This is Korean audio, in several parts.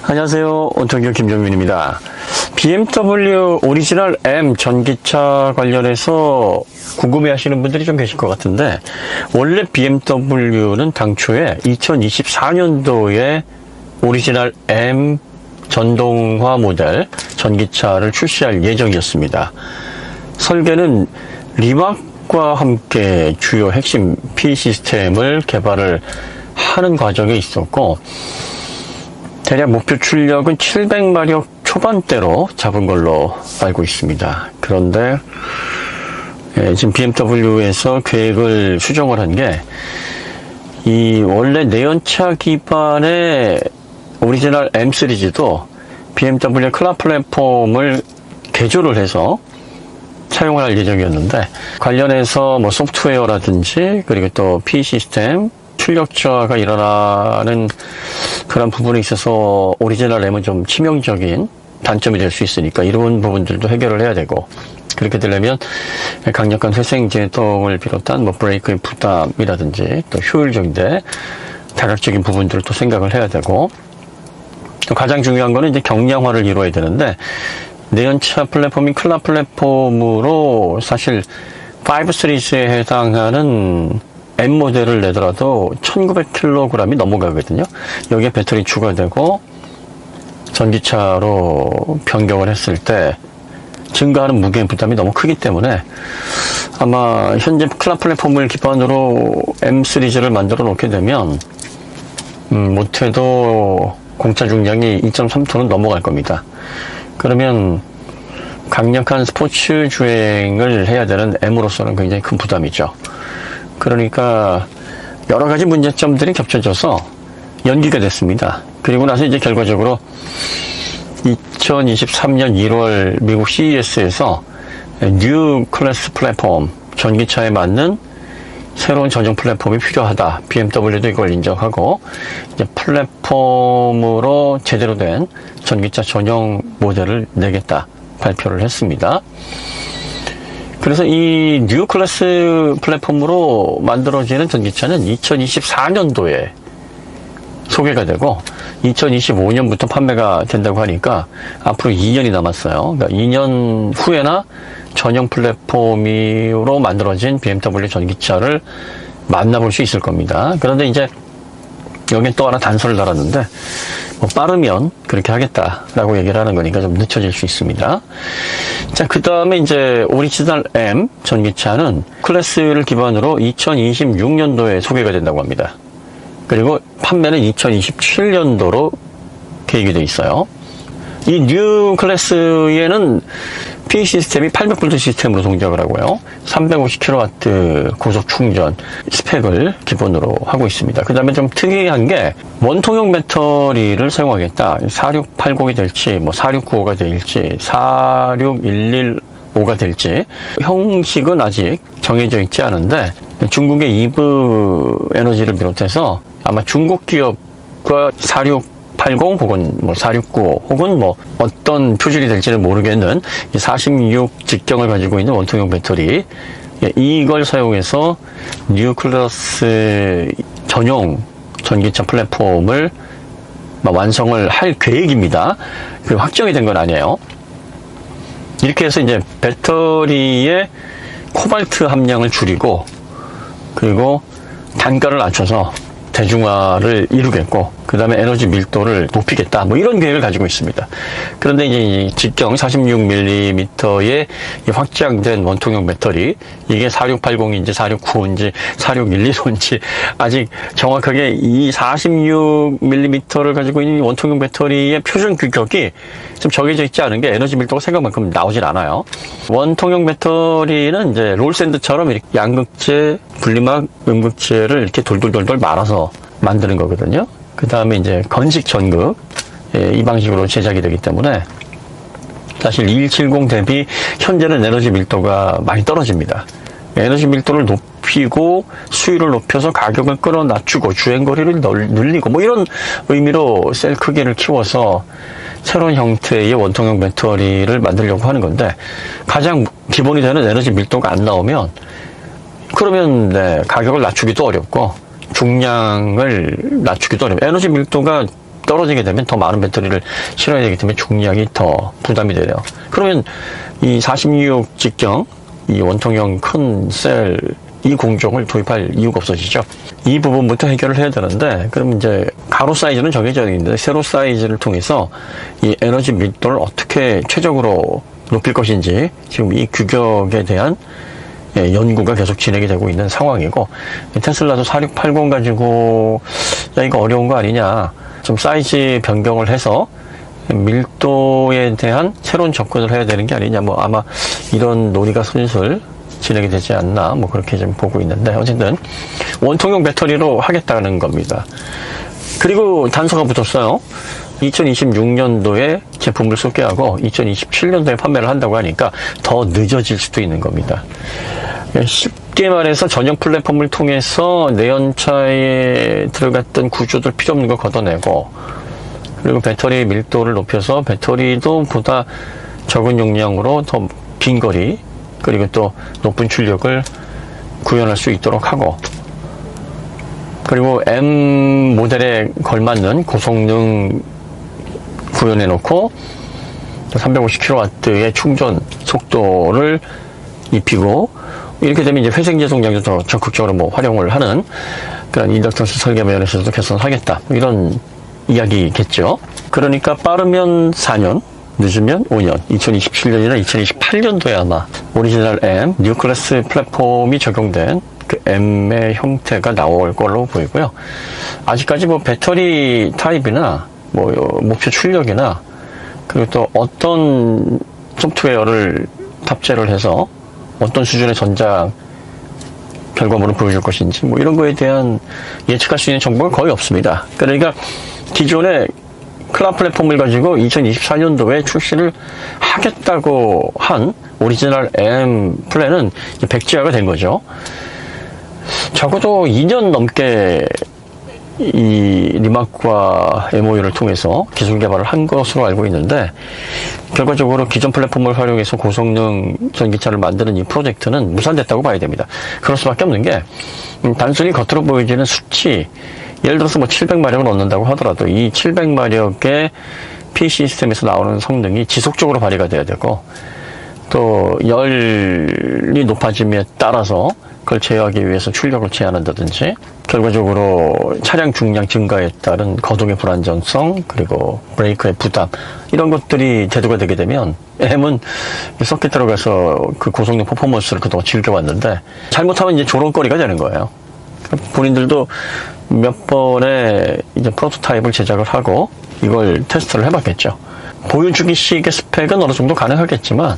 안녕하세요. 온통교 김정민입니다. BMW 오리지널 M 전기차 관련해서 궁금해하시는 분들이 좀 계실 것 같은데, 원래 BMW는 당초에 2024년도에 오리지널 M 전동화 모델 전기차를 출시할 예정이었습니다. 설계는 리막과 함께 주요 핵심 P 시스템을 개발을 하는 과정에 있었고, 대략 목표 출력은 700마력 초반대로 잡은 걸로 알고 있습니다. 그런데 지금 BMW에서 계획을 수정을 한 게, 이 원래 내연차 기반의 오리지널 M 시리즈도 BMW 클럽 플랫폼을 개조를 해서 사용을 할 예정이었는데, 관련해서 뭐 소프트웨어라든지 그리고 또 P 시스템 출력 저하가 일어나는 그런 부분에 있어서 오리지널 M은 좀 치명적인 단점이 될 수 있으니까 이런 부분들도 해결을 해야 되고, 그렇게 되려면 강력한 회생 제동을 비롯한 뭐 브레이크의 부담이라든지 또 효율적인데 다각적인 부분들을 또 생각을 해야 되고, 또 가장 중요한 거는 이제 경량화를 이루어야 되는데, 내연차 플랫폼인 클럽 플랫폼으로 사실 5 시리즈에 해당하는 M 모델을 내더라도 1900kg이 넘어가거든요. 여기에 배터리 추가되고 전기차로 변경을 했을 때 증가하는 무게 부담이 너무 크기 때문에 아마 현재 클럽 플랫폼을 기반으로 M 시리즈를 만들어 놓게 되면 못해도 공차 중량이 2.3톤은 넘어갈 겁니다. 그러면 강력한 스포츠 주행을 해야 되는 M으로서는 굉장히 큰 부담이죠. 그러니까 여러 가지 문제점들이 겹쳐져서 연기가 됐습니다. 그리고 나서 이제 결과적으로 2023년 1월 미국 CES에서 뉴 클래스 플랫폼, 전기차에 맞는 새로운 전용 플랫폼이 필요하다. BMW도 이걸 인정하고 이제 플랫폼으로 제대로 된 전기차 전용 모델을 내겠다 발표를 했습니다. 그래서 이 뉴 클래스 플랫폼으로 만들어지는 전기차는 2024년도에 소개가 되고 2025년부터 판매가 된다고 하니까 앞으로 2년이 남았어요. 그러니까 2년 후에나 전용 플랫폼으로 만들어진 BMW 전기차를 만나볼 수 있을 겁니다. 그런데 이제 여기에 또 하나 단서를 달았는데, 뭐 빠르면 그렇게 하겠다라고 얘기를 하는 거니까 좀 늦춰질 수 있습니다. 자, 그 다음에 이제 오리지널 M 전기차는 클래스를 기반으로 2026년도에 소개가 된다고 합니다. 그리고 판매는 2027년도로 계획이 되어 있어요. 이 뉴 클래스에는 P 시스템이 800V 시스템으로 동작을 하고요. 350kW 고속 충전 스펙을 기본으로 하고 있습니다. 그 다음에 좀 특이한 게 원통형 배터리를 사용하겠다. 4680이 될지, 뭐 4695가 될지, 46115가 될지 형식은 아직 정해져 있지 않은데, 중국의 이브 에너지를 비롯해서 아마 중국 기업과 4680 혹은 뭐 469 혹은 뭐 어떤 표준이 될지는 모르겠는 46 직경을 가지고 있는 원통형 배터리, 이걸 사용해서 뉴 클래스 전용 전기차 플랫폼을 완성을 할 계획입니다. 그 확정이 된 건 아니에요. 이렇게 해서 이제 배터리의 코발트 함량을 줄이고, 그리고 단가를 낮춰서 대중화를 이루겠고, 그 다음에 에너지 밀도를 높이겠다, 뭐 이런 계획을 가지고 있습니다. 그런데 이제 이 직경 46mm의 확장된 원통형 배터리, 이게 4680인지 4695인지 4612인지 아직 정확하게 이 46mm를 가지고 있는 원통형 배터리의 표준 규격이 좀 정해져 있지 않은 게 에너지 밀도가 생각만큼 나오질 않아요. 원통형 배터리는 이제 롤샌드처럼 이렇게 양극재, 분리막, 음극재를 이렇게 돌돌돌돌 말아서 만드는 거거든요. 그 다음에 이제 건식 전극, 이 방식으로 제작이 되기 때문에 사실 2170 대비 현재는 에너지 밀도가 많이 떨어집니다. 에너지 밀도를 높이고 수율을 높여서 가격을 끌어 낮추고 주행거리를 늘리고 뭐 이런 의미로 셀 크기를 키워서 새로운 형태의 원통형 배터리를 만들려고 하는 건데, 가장 기본이 되는 에너지 밀도가 안 나오면 그러면 가격을 낮추기도 어렵고 중량을 낮추기도 어려워요. 에너지 밀도가 떨어지게 되면 더 많은 배터리를 실어야 되기 때문에 중량이 더 부담이 되요. 그러면 이 46 직경, 이 원통형 큰 셀, 이 공정을 도입할 이유가 없어지죠. 이 부분부터 해결을 해야 되는데, 그럼 이제 가로 사이즈는 정해져 있는데, 세로 사이즈를 통해서 이 에너지 밀도를 어떻게 최적으로 높일 것인지 지금 이 규격에 대한 연구가 계속 진행이 되고 있는 상황이고, 테슬라도 4680 가지고 야 이거 어려운 거 아니냐, 좀 사이즈 변경을 해서 밀도에 대한 새로운 접근을 해야 되는 게 아니냐, 뭐 아마 이런 논의가 슬슬 진행이 되지 않나, 뭐 그렇게 좀 보고 있는데, 어쨌든 원통형 배터리로 하겠다는 겁니다. 그리고 단서가 붙었어요. 2026년도에 제품을 소개하고 2027년도에 판매를 한다고 하니까 더 늦어질 수도 있는 겁니다. 쉽게 말해서 전용 플랫폼을 통해서 내연차에 들어갔던 구조들 필요 없는 거 걷어내고, 그리고 배터리 밀도를 높여서 배터리도 보다 적은 용량으로 더 긴 거리, 그리고 또 높은 출력을 구현할 수 있도록 하고, 그리고 M 모델에 걸맞는 고성능 구현해 놓고 350kW의 충전 속도를 입히고, 이렇게 되면 이제 회생제동량도 더 적극적으로 뭐 활용을 하는 그런 인덕턴스 설계 면에서도 개선하겠다, 이런 이야기겠죠. 그러니까 빠르면 4년, 늦으면 5년, 2027년이나 2028년도에 아마 오리지널 M, 뉴 클래스 플랫폼이 적용된 그 M의 형태가 나올 걸로 보이고요. 아직까지 뭐 배터리 타입이나 뭐 목표 출력이나, 그리고 또 어떤 소프트웨어를 탑재를 해서 어떤 수준의 전장 결과물을 보여줄 것인지, 뭐 이런 거에 대한 예측할 수 있는 정보가 거의 없습니다. 그러니까 기존의 클라우드 플랫폼을 가지고 2024년도에 출시를 하겠다고 한 오리지널 M 플랜은 백지화가 된 거죠. 적어도 2년 넘게 이 리마크와 MOU를 통해서 기술 개발을 한 것으로 알고 있는데, 결과적으로 기존 플랫폼을 활용해서 고성능 전기차를 만드는 이 프로젝트는 무산됐다고 봐야 됩니다. 그럴 수밖에 없는 게, 단순히 겉으로 보여지는 수치, 예를 들어서 뭐 700마력을 얻는다고 하더라도 이 700마력의 P 시스템에서 나오는 성능이 지속적으로 발휘가 돼야 되고, 또 열이 높아짐에 따라서 그걸 제어하기 위해서 출력을 제한한다든지, 결과적으로 차량 중량 증가에 따른 거동의 불안정성, 그리고 브레이크의 부담, 이런 것들이 대두가 되게 되면 M은 서킷 들어가서 그 고성능 퍼포먼스를 그동안 즐겨왔는데, 잘못하면 이제 조롱거리가 되는 거예요. 본인들도 몇 번의 이제 프로토타입을 제작을 하고 이걸 테스트를 해봤겠죠. 보여주기식의 스펙은 어느 정도 가능하겠지만,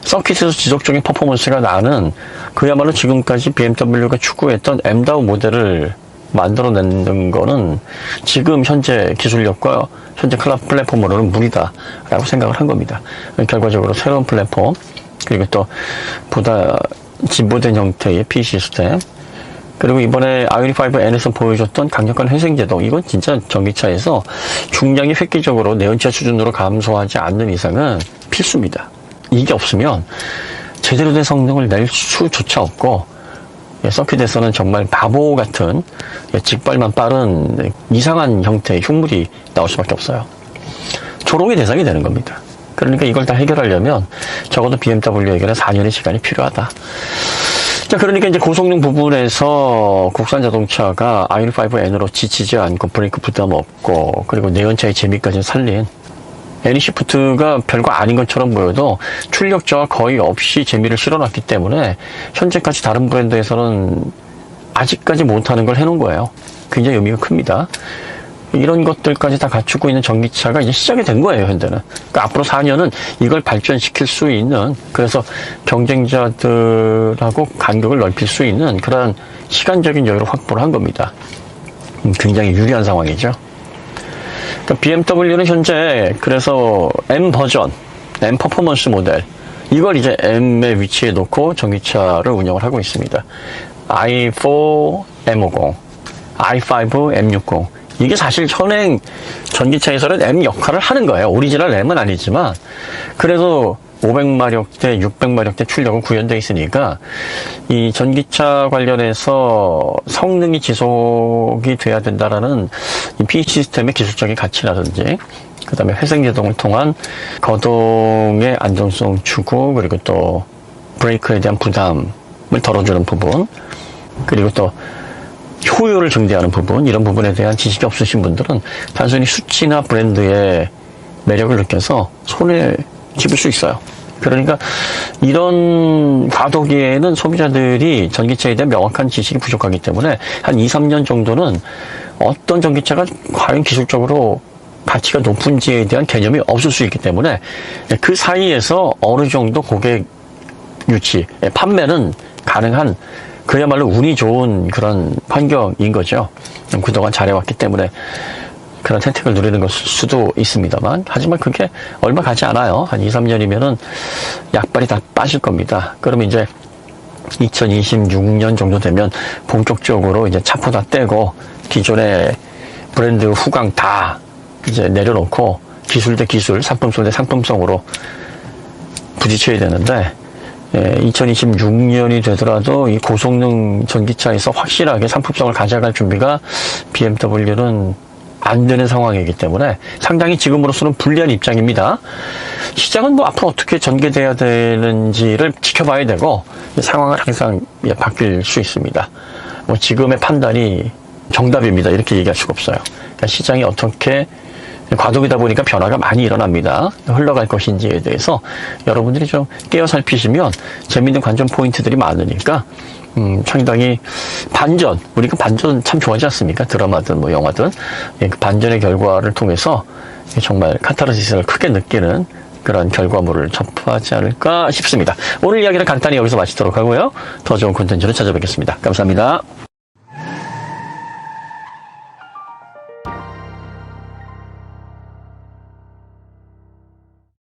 서킷에서 지속적인 퍼포먼스가 나는 그야말로 지금까지 BMW가 추구했던 M다운 모델을 만들어내는 거는 지금 현재 기술력과 현재 클라우드 플랫폼으로는 무리다라고 생각을 한 겁니다. 결과적으로 새로운 플랫폼, 그리고 또 보다 진보된 형태의 P 시스템, 그리고 이번에 아이오닉5N에서 보여줬던 강력한 회생제동, 이건 진짜 전기차에서 중량이 획기적으로 내연차 수준으로 감소하지 않는 이상은 필수입니다. 이게 없으면 제대로 된 성능을 낼 수조차 없고, 서킷에서는 정말 바보 같은 직발만 빠른 이상한 형태의 흉물이 나올 수밖에 없어요. 조롱의 대상이 되는 겁니다. 그러니까 이걸 다 해결하려면 적어도 BMW에게는 4년의 시간이 필요하다. 자, 그러니까 이제 고성능 부분에서 국산 자동차가 아이오닉5N으로 지치지 않고 브레이크 부담 없고, 그리고 내연차의 재미까지 살린 애니시프트가 별거 아닌 것처럼 보여도 출력 저하 거의 없이 재미를 실어놨기 때문에 현재까지 다른 브랜드에서는 아직까지 못하는 걸 해놓은 거예요. 굉장히 의미가 큽니다. 이런 것들까지 다 갖추고 있는 전기차가 이제 시작이 된 거예요, 현재는. 그러니까 앞으로 4년은 이걸 발전시킬 수 있는, 그래서 경쟁자들하고 간격을 넓힐 수 있는 그런 시간적인 여유를 확보를 한 겁니다. 굉장히 유리한 상황이죠. 그러니까 BMW는 현재 그래서 M 버전, M 퍼포먼스 모델, 이걸 이제 M의 위치에 놓고 전기차를 운영을 하고 있습니다. i4 M50, i5 M60, 이게 사실 현행 전기차에서는 M 역할을 하는 거예요. 오리지널 M은 아니지만, 그래도 500마력대, 600마력대 출력은 구현되어 있으니까 이 전기차 관련해서 성능이 지속이 돼야 된다라는 이 PH 시스템의 기술적인 가치라든지 그 다음에 회생제동을 통한 거동의 안정성 추구, 그리고 또 브레이크에 대한 부담을 덜어주는 부분, 그리고 또 효율을 증대하는 부분, 이런 부분에 대한 지식이 없으신 분들은 단순히 수치나 브랜드의 매력을 느껴서 손에 집을 수 있어요. 그러니까 이런 과도기에는 소비자들이 전기차에 대한 명확한 지식이 부족하기 때문에 한 2, 3년 정도는 어떤 전기차가 과연 기술적으로 가치가 높은지에 대한 개념이 없을 수 있기 때문에 그 사이에서 어느 정도 고객 유치, 판매는 가능한 그야말로 운이 좋은 그런 환경인 거죠. 그동안 잘해왔기 때문에 그런 혜택을 누리는 것일 수도 있습니다만, 하지만 그게 얼마 가지 않아요. 한 2, 3년이면은 약발이 다 빠질 겁니다. 그러면 이제 2026년 정도 되면 본격적으로 이제 차포 다 떼고 기존의 브랜드 후광 다 이제 내려놓고 기술 대 기술, 상품성 대 상품성으로 부딪혀야 되는데, 2026년이 되더라도 이 고성능 전기차에서 확실하게 상품성을 가져갈 준비가 BMW는 안 되는 상황이기 때문에 상당히 지금으로서는 불리한 입장입니다. 시장은 뭐 앞으로 어떻게 전개돼야 되는지를 지켜봐야 되고 상황은 항상 바뀔 수 있습니다. 뭐 지금의 판단이 정답입니다. 이렇게 얘기할 수가 없어요. 그러니까 시장이 어떻게 과도기다 보니까 변화가 많이 일어납니다. 흘러갈 것인지에 대해서 여러분들이 좀 깨어 살피시면 재밌는 관전 포인트들이 많으니까 상당히 반전, 우리가 반전 참 좋아하지 않습니까? 드라마든 뭐 영화든 그 반전의 결과를 통해서 정말 카타르시스를 크게 느끼는 그런 결과물을 접하지 않을까 싶습니다. 오늘 이야기는 간단히 여기서 마치도록 하고요. 더 좋은 콘텐츠로 찾아뵙겠습니다. 감사합니다.